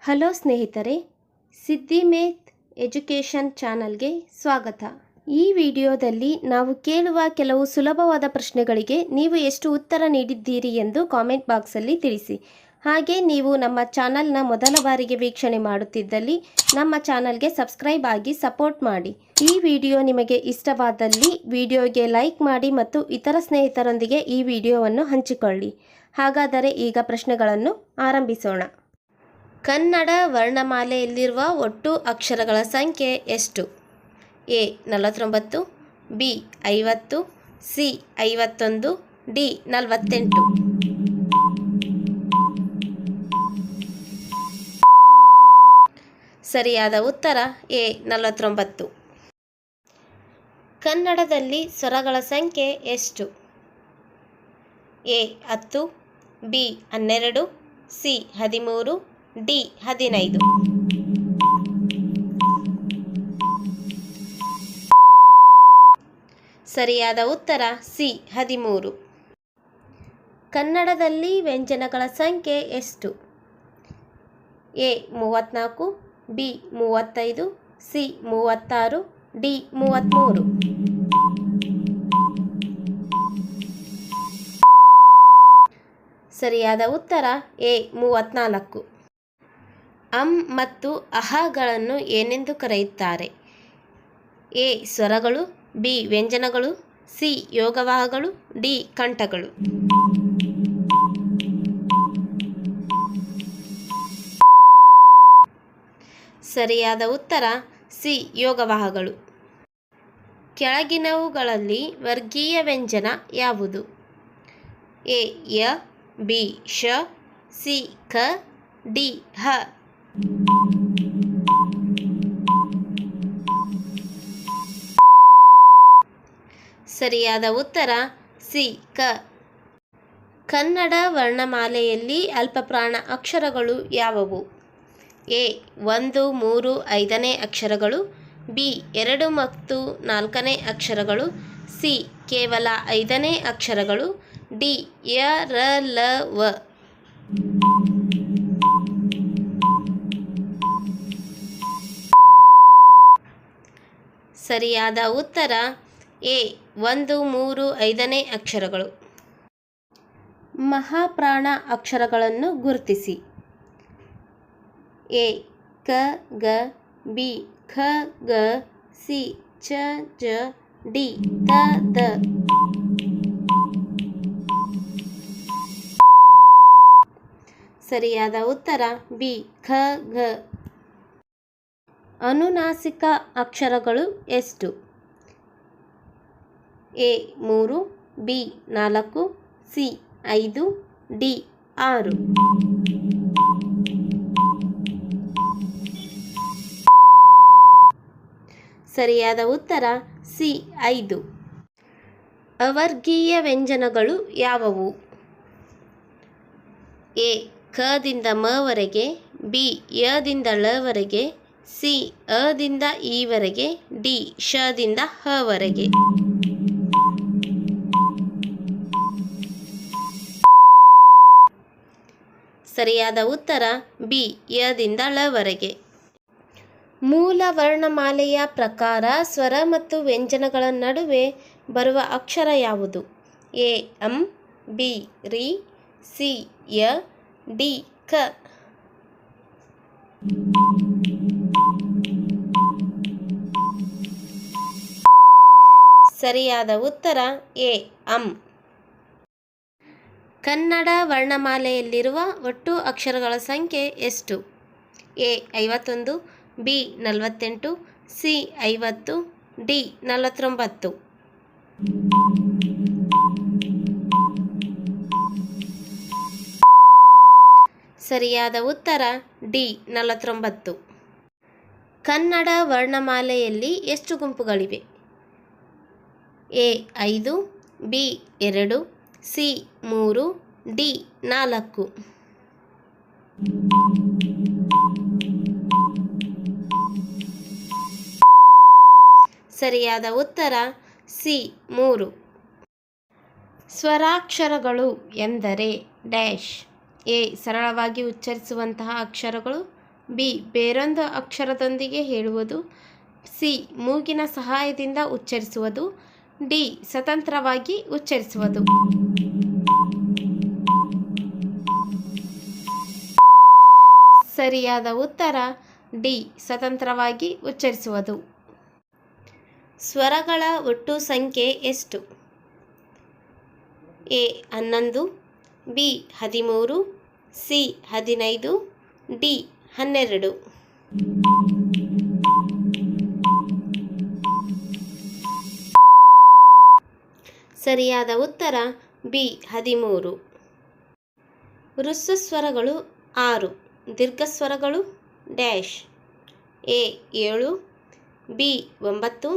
Hello ಸ್ನೇಹಿತರೆ, ಸಿದ್ಧಿ ಮೇತ್ education ಚಾನಲ್ಗೆ ಸ್ವಾಗತ. ಈ ವಿಡಿಯೋದಲ್ಲಿ ನಾವು ಕೇಳುವ ಕೆಲವು ಸುಲಭವಾದ ಪ್ರಶ್ನೆಗಳಿಗೆ ನೀವು ಎಷ್ಟು ಉತ್ತರ ನೀಡಿದ್ದೀರಿ ಎಂದು ಕಾಮೆಂಟ್ ಬಾಕ್ಸಲ್ಲಿ ತಿಳಿಸಿ. ಹಾಗೆ ನೀವು ನಮ್ಮ ಚಾನಲ್ನ ಮೊದಲ ಬಾರಿಗೆ ವೀಕ್ಷಣೆ ಮಾಡುತ್ತಿದ್ದಲ್ಲಿ ನಮ್ಮ ಚಾನಲ್ಗೆ ಸಬ್ಸ್ಕ್ರೈಬ್ ಆಗಿ ಸಪೋರ್ಟ್ ಮಾಡಿ. ಈ ವಿಡಿಯೋ ನಿಮಗೆ ಇಷ್ಟವಾದಲ್ಲಿ ವಿಡಿಯೋಗೆ ಲೈಕ್ ಮಾಡಿ ಮತ್ತು ಇತರ ಸ್ನೇಹಿತರೊಂದಿಗೆ ಈ ವಿಡಿಯೋವನ್ನು ಹಂಚಿಕೊಳ್ಳಿ. ಹಾಗಾದರೆ ಈಗ ಪ್ರಶ್ನೆಗಳನ್ನು ಆರಂಭಿಸೋಣ. ಕನ್ನಡ ವರ್ಣಮಾಲೆಯಲ್ಲಿರುವ ಒಟ್ಟು ಅಕ್ಷರಗಳ ಸಂಖ್ಯೆ ಎಷ್ಟು? A 49, B 50, C 51, D 48. ಸರಿಯಾದ ಉತ್ತರ ಎ 49. ಕನ್ನಡದಲ್ಲಿ ಸ್ವರಗಳ ಸಂಖ್ಯೆ ಎಷ್ಟು? A 10, B 12, C 13, D 15. ಸರಿಯಾದ ಉತ್ತರ ಸಿ 13. ಕನ್ನಡದಲ್ಲಿ ವ್ಯಂಜನಗಳ ಸಂಖ್ಯೆ ಎಷ್ಟು? A 34, B 35, C 36, D 33. ಸರಿಯಾದ ಉತ್ತರ ಎ 34. ಅಂ ಮತ್ತು ಅಹಗಳನ್ನು ಏನೆಂದು ಕರೆಯುತ್ತಾರೆ? ಎ ಸ್ವರಗಳು, ಬಿ ವ್ಯಂಜನಗಳು, ಸಿ ಯೋಗವಾಹಗಳು, ಡಿ ಕಂಠಗಳು. ಸರಿಯಾದ ಉತ್ತರ ಸಿ ಯೋಗವಾಹಗಳು. ಕೆಳಗಿನವುಗಳಲ್ಲಿ ವರ್ಗೀಯ ವ್ಯಂಜನ ಯಾವುದು? ಎ ಯ, ಬಿ ಶ, ಸಿ ಕ, ಡಿ ಹ. ಸರಿಯಾದ ಉತ್ತರ ಸಿ ಕ. ಕನ್ನಡ ವರ್ಣಮಾಲೆಯಲ್ಲಿ ಅಲ್ಪಪ್ರಾಣ ಅಕ್ಷರಗಳು ಯಾವುವು? ಎ 1, 3, 5ನೇ ಅಕ್ಷರಗಳು, ಬಿ 2 ಮತ್ತು 4ನೇ ಅಕ್ಷರಗಳು, ಸಿ ಕೇವಲ 5ನೇ ಅಕ್ಷರಗಳು, ಡಿ ಯ ರ ಲ ವ. ಸರಿಯಾದ ಉತ್ತರ ಎ 1, 3, 5ನೇ ಅಕ್ಷರಗಳು. ಮಹಾಪ್ರಾಣ ಅಕ್ಷರಗಳನ್ನು ಗುರುತಿಸಿ. ಎ ಕ ಗ, ಬಿ ಖ ಗ, ಸಿ ಚ ಜ, ಡಿ ತ ದ. ಸರಿಯಾದ ಉತ್ತರ ಬಿ ಖ ಗ. ಅನುನಾಸಿಕ ಅಕ್ಷರಗಳು ಎಷ್ಟು? A 3, B 4, C 5, D 6. ಸರಿಯಾದ ಉತ್ತರ ಸಿ 5. ಅವರ್ಗೀಯ ವ್ಯಂಜನಗಳು ಯಾವುವು? ಎ ಕ ದಿಂದ ಮ ವರೆಗೆ, ಬಿ ಯ ದಿಂದ ಳ ವರೆಗೆ, ಸಿ ಅ ದಿಂದ ಈ ವರೆಗೆ, ಡಿ ಶ ದಿಂದ ಹ ವರೆಗೆ. ಸರಿಯಾದ ಉತ್ತರ ಬಿ ಯ ದಿಂದ ಳ ವರೆಗೆ. ಮೂಲ ವರ್ಣಮಾಲೆಯ ಪ್ರಕಾರ ಸ್ವರ ಮತ್ತು ವ್ಯಂಜನಗಳ ನಡುವೆ ಬರುವ ಅಕ್ಷರ ಯಾವುದು? ಎ ಅಂ, ಬಿ ರಿ, ಸಿ ಯ, ಡಿ ಕ. ಸರಿಯಾದ ಉತ್ತರ ಎ ಅಂ. ಕನ್ನಡ ವರ್ಣಮಾಲೆಯಲ್ಲಿರುವ ಒಟ್ಟು ಅಕ್ಷರಗಳ ಸಂಖ್ಯೆ ಎಷ್ಟು? A 51, B 48, C 50, D 49. ಸರಿಯಾದ ಉತ್ತರ ಡಿ 49. ಕನ್ನಡ ವರ್ಣಮಾಲೆಯಲ್ಲಿ ಎಷ್ಟು ಗುಂಪುಗಳಿವೆ? A 5, B 2, C 3, D 4. ಸರಿಯಾದ ಉತ್ತರ ಸಿ 3. ಸ್ವರಾಕ್ಷರಗಳು ಎಂದರೆ ಡ್ಯಾಶ್. ಎ ಸರಳವಾಗಿ ಉಚ್ಚರಿಸುವಂತಹ ಅಕ್ಷರಗಳು, ಬಿ ಬೇರೊಂದು ಅಕ್ಷರದೊಂದಿಗೆ ಹೇಳುವುದು, ಸಿ ಮೂಗಿನ ಸಹಾಯದಿಂದ ಉಚ್ಚರಿಸುವುದು, ಡಿ ಸ್ವತಂತ್ರವಾಗಿ ಉಚ್ಚರಿಸುವುದು. ಸರಿಯಾದ ಉತ್ತರ ಡಿ ಸ್ವತಂತ್ರವಾಗಿ ಉಚ್ಚರಿಸುವುದು. ಸ್ವರಗಳ ಒಟ್ಟು ಸಂಖ್ಯೆ ಎಷ್ಟು? A 11, B 13, C 15, D 12. ಸರಿಯಾದ ಉತ್ತರ ಬಿ 13. ಹ್ರಸ್ವ ಸ್ವರಗಳು 6, ದೀರ್ಘಸ್ವರಗಳು dash. A 7, B 9,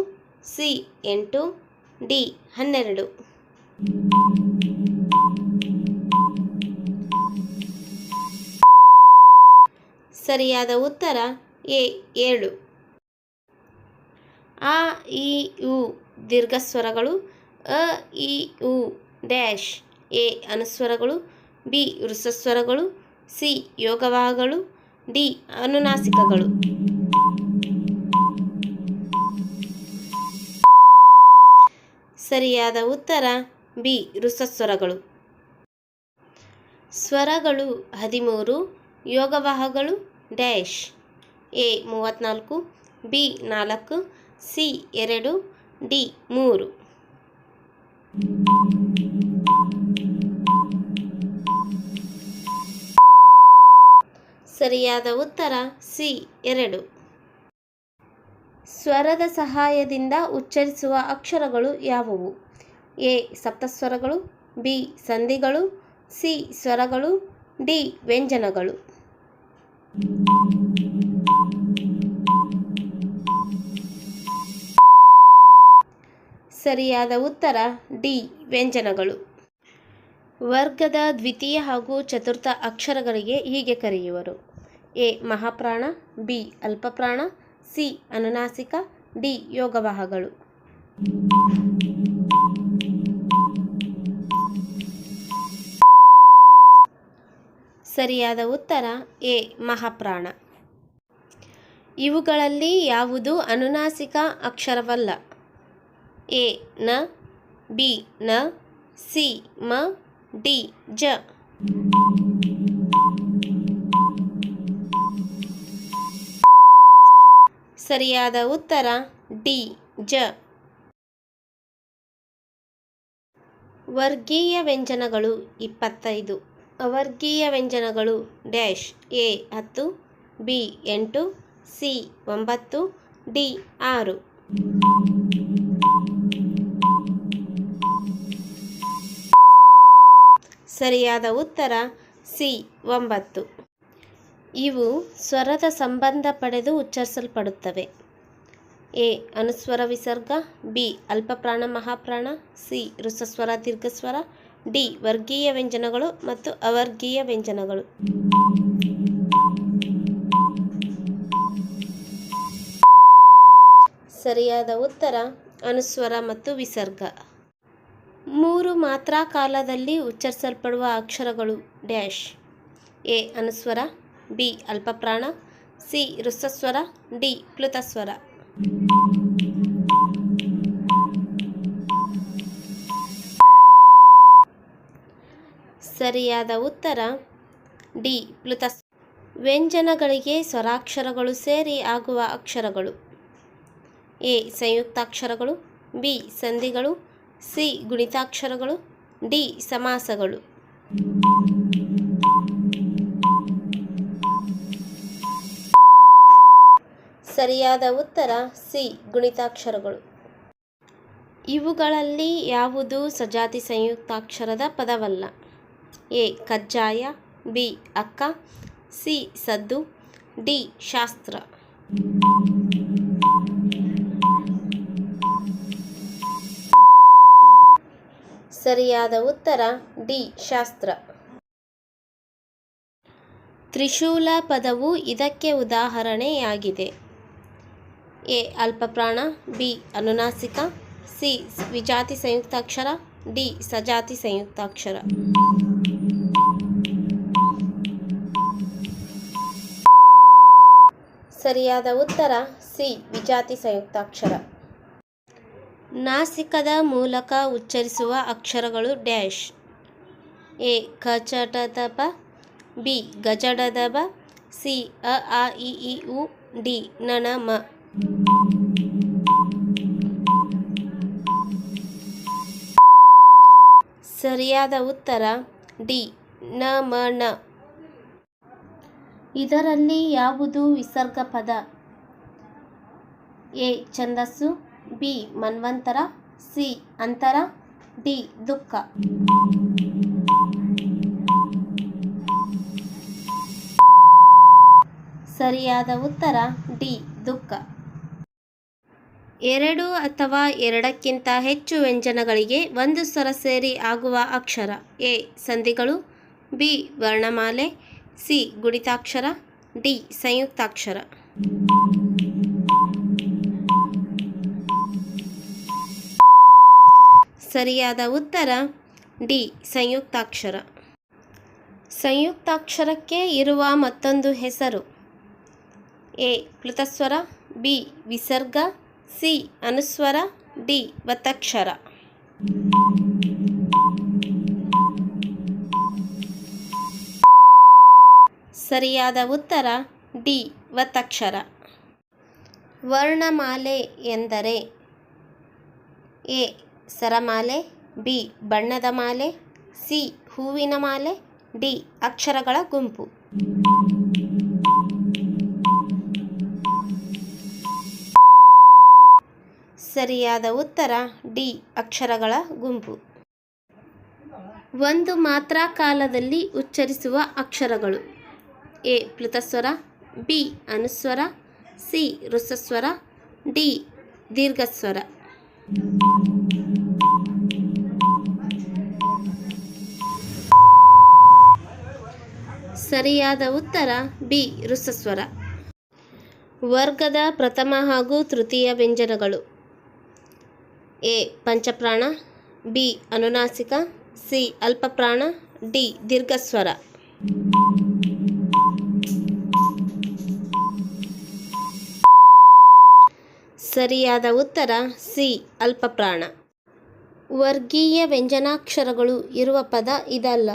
C 8, D 12. ಸರಿಯಾದ ಉತ್ತರ ಎ 7. ಆ ಇ ಉ ದೀರ್ಘಸ್ವರಗಳು, ಅ ಇ ಉ ಡ್ಯಾಶ್. ಎ ಅನುಸ್ವರಗಳು, ಬಿ ಹ್ರಸ್ವಸ್ವರಗಳು, ಸಿ ಯೋಗವಾಹಗಳು, ಡಿ ಅನುನಾಸಿಕಗಳು. ಸರಿಯಾದ ಉತ್ತರ ಬಿ ಹ್ರಸ್ವಸ್ವರಗಳು. ಸ್ವರಗಳು 13, ಯೋಗವಾಹಗಳು dash. A 34, B 4, C 2, D 3. ಸರಿಯಾದ ಉತ್ತರ ಸಿ 2. ಸ್ವರದ ಸಹಾಯದಿಂದ ಉಚ್ಚರಿಸುವ ಅಕ್ಷರಗಳು ಯಾವುವು? ಎ ಸಪ್ತಸ್ವರಗಳು, ಬಿ ಸಂಧಿಗಳು, ಸಿ ಸ್ವರಗಳು, ಡಿ ವ್ಯಂಜನಗಳು. ಸರಿಯಾದ ಉತ್ತರ ಡಿ ವ್ಯಂಜನಗಳು. ವರ್ಗದ ದ್ವಿತೀಯ ಹಾಗೂ ಚತುರ್ಥ ಅಕ್ಷರಗಳಿಗೆ ಹೀಗೆ ಕರೆಯುವರು: ಎ ಮಹಾಪ್ರಾಣ, ಬಿ ಅಲ್ಪಪ್ರಾಣ, ಸಿ ಅನುನಾಸಿಕ, ಡಿ ಯೋಗವಾಹಗಳು. ಸರಿಯಾದ ಉತ್ತರ ಎ ಮಹಾಪ್ರಾಣ. ಇವುಗಳಲ್ಲಿ ಯಾವುದು ಅನುನಾಸಿಕ ಅಕ್ಷರವಲ್ಲ? ಎ ನ, ಬಿ ನ, ಸಿ ಮ, ಡಿ ಜ. ಸರಿಯಾದ ಉತ್ತರ ಡಿ ಜ. ವರ್ಗೀಯ ವ್ಯಂಜನಗಳು 25, ಅವರ್ಗೀಯ ವ್ಯಂಜನಗಳು dash. A 10, B 8, C 9, D 6. ಸರಿಯಾದ ಉತ್ತರ ಸಿ 9. ಇವು ಸ್ವರದ ಸಂಬಂಧ ಪಡೆದು ಉಚ್ಚರಿಸಲ್ಪಡುತ್ತವೆ: ಎ ಅನುಸ್ವರ ವಿಸರ್ಗ, ಬಿ ಅಲ್ಪಪ್ರಾಣ ಮಹಾಪ್ರಾಣ, ಸಿ ಹ್ರಸ್ವಸ್ವರ ದೀರ್ಘಸ್ವರ, ಡಿ ವರ್ಗೀಯ ವ್ಯಂಜನಗಳು ಮತ್ತು ಅವರ್ಗೀಯ ವ್ಯಂಜನಗಳು. ಸರಿಯಾದ ಉತ್ತರ ಅನುಸ್ವರ ಮತ್ತು ವಿಸರ್ಗ. 3 ಮಾತ್ರಾ ಕಾಲದಲ್ಲಿ ಉಚ್ಚರಿಸಲ್ಪಡುವ ಅಕ್ಷರಗಳು ಡ್ಯಾಶ್. ಎ ಅನುಸ್ವರ, ಬಿ ಅಲ್ಪಪ್ರಾಣ, ಸಿ ಹ್ರಸ್ವಸ್ವರ, ಡಿ ಪ್ಲುತಸ್ವರ. ಸರಿಯಾದ ಉತ್ತರ ಡಿ ಪ್ಲುತಸ್ವರ. ವ್ಯಂಜನಗಳಿಗೆ ಸ್ವರಾಕ್ಷರಗಳು ಸೇರಿ ಆಗುವ ಅಕ್ಷರಗಳು: ಎ ಸಂಯುಕ್ತಾಕ್ಷರಗಳು, ಬಿ ಸಂಧಿಗಳು, ಸಿ ಗುಣಿತಾಕ್ಷರಗಳು, ಡಿ ಸಮಾಸಗಳು. ಸರಿಯಾದ ಉತ್ತರ ಸಿ ಗುಣಿತಾಕ್ಷರಗಳು. ಇವುಗಳಲ್ಲಿ ಯಾವುದು ಸಜಾತಿ ಸಂಯುಕ್ತಾಕ್ಷರದ ಪದವಲ್ಲ? ಎ ಕಜ್ಜಾಯ, ಬಿ ಅಕ್ಕ, ಸಿ ಸದ್ದು, ಡಿ ಶಾಸ್ತ್ರ. ಸರಿಯಾದ ಉತ್ತರ ಡಿ ಶಾಸ್ತ್ರ. ತ್ರಿಶೂಲ ಪದವು ಇದಕ್ಕೆ ಉದಾಹರಣೆಯಾಗಿದೆ: ಎ ಅಲ್ಪಪ್ರಾಣ, ಬಿ ಅನುನಾಸಿಕ, ಸಿ ವಿಜಾತಿ ಸಂಯುಕ್ತಾಕ್ಷರ, ಡಿ ಸಜಾತಿ ಸಂಯುಕ್ತಾಕ್ಷರ. ಸರಿಯಾದ ಉತ್ತರ ಸಿ ವಿಜಾತಿ ಸಂಯುಕ್ತಾಕ್ಷರ. ನಾಸಿಕದ ಮೂಲಕ ಉಚ್ಚರಿಸುವ ಅಕ್ಷರಗಳು ಡ್ಯಾಶ್. ಎ ಕಚಟದಪ, ಬಿ ಗಜಡದಬ, ಸಿ ಅ ಆ ಇ ಈ ಉ, ಡಿ ನ ನ ಮ. ಸರಿಯಾದ ಉತ್ತರ ಡಿ ನ ಮ ನ. ಇದರಲ್ಲಿ ಯಾವುದು ವಿಸರ್ಗ ಪದ? ಎ ಛಂದಸ್ಸು, ಬಿ ಮನ್ವಂತರ, ಸಿ ಅಂತರ, ಡಿ ದುಃಖ. ಸರಿಯಾದ ಉತ್ತರ ಡಿ ದುಃಖ. ಎರಡು ಅಥವಾ ಎರಡಕ್ಕಿಂತ ಹೆಚ್ಚು ವ್ಯಂಜನಗಳಿಗೆ ಒಂದು ಸ್ವರ ಸೇರಿ ಆಗುವ ಅಕ್ಷರ. ಎ ಸಂಧಿಗಳು, ಬಿ ವರ್ಣಮಾಲೆ, ಸಿ ಗುಣಿತಾಕ್ಷರ, ಡಿ ಸಂಯುಕ್ತಾಕ್ಷರ. ಸರಿಯಾದ ಉತ್ತರ ಡಿ ಸಂಯುಕ್ತಾಕ್ಷರ. ಸಂಯುಕ್ತಾಕ್ಷರಕ್ಕೆ ಇರುವ ಮತ್ತೊಂದು ಹೆಸರು. ಎ ಪ್ಲುತಸ್ವರ, ಬಿ ವಿಸರ್ಗ, ಸಿ ಅನುಸ್ವರ, ಡಿ ಒತ್ತಕ್ಷರ. ಸರಿಯಾದ ಉತ್ತರ ಡಿ ಒತ್ತಕ್ಷರ. ವರ್ಣಮಾಲೆ ಎಂದರೆ ಎ ಸರಮಾಲೆ, ಬಿ ಬಣ್ಣದ ಮಾಲೆ, ಸಿ ಹೂವಿನ ಮಾಲೆ, ಡಿ ಅಕ್ಷರಗಳ ಗುಂಪು. ಸರಿಯಾದ ಉತ್ತರ ಡಿ ಅಕ್ಷರಗಳ ಗುಂಪು. ಒಂದು ಮಾತ್ರ ಕಾಲದಲ್ಲಿ ಉಚ್ಚರಿಸುವ ಅಕ್ಷರಗಳು. ಎ ಪ್ಲುತಸ್ವರ, ಬಿ ಅನುಸ್ವರ, ಸಿ ಋಸ್ವಸ್ವರ, ಡಿ ದೀರ್ಘಸ್ವರ. ಸರಿಯಾದ ಉತ್ತರ ಬಿ ಋಸ್ವಸ್ವರ. ವರ್ಗದ ಪ್ರಥಮ ಹಾಗೂ ತೃತೀಯ ವ್ಯಂಜನಗಳು. ಎ ಪಂಚಪ್ರಾಣ, ಬಿ ಅನುನಾಸಿಕ, ಸಿ ಅಲ್ಪಪ್ರಾಣ, ಡಿ ದೀರ್ಘಸ್ವರ. ಸರಿಯಾದ ಉತ್ತರ ಸಿ ಅಲ್ಪಪ್ರಾಣ. ವರ್ಗೀಯ ವ್ಯಂಜನಾಕ್ಷರಗಳು ಇರುವ ಪದ ಇದಲ್ಲ.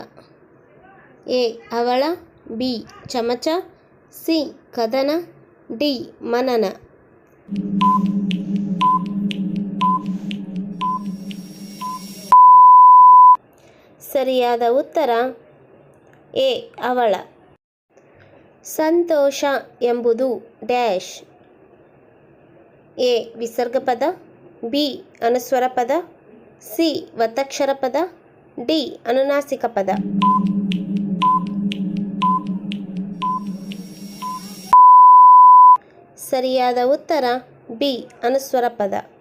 ಎ ಹವಳ, ಬಿ ಚಮಚ, ಸಿ ಕದನ, ಡಿ ಮನನ. ಸರಿಯಾದ ಉತ್ತರ ಎ ಹವಳ. ಸಂತೋಷ ಎಂಬುದು ಡ್ಯಾಶ್. ಎ ವಿಸರ್ಗ ಪದ, ಬಿ ಅನುಸ್ವರ ಪದ, ಸಿ ಒತ್ತಕ್ಷರ ಪದ, ಡಿ ಅನುನಾಸಿಕ ಪದ. ಸರಿಯಾದ ಉತ್ತರ ಬಿ ಅನುಸ್ವರ ಪದ.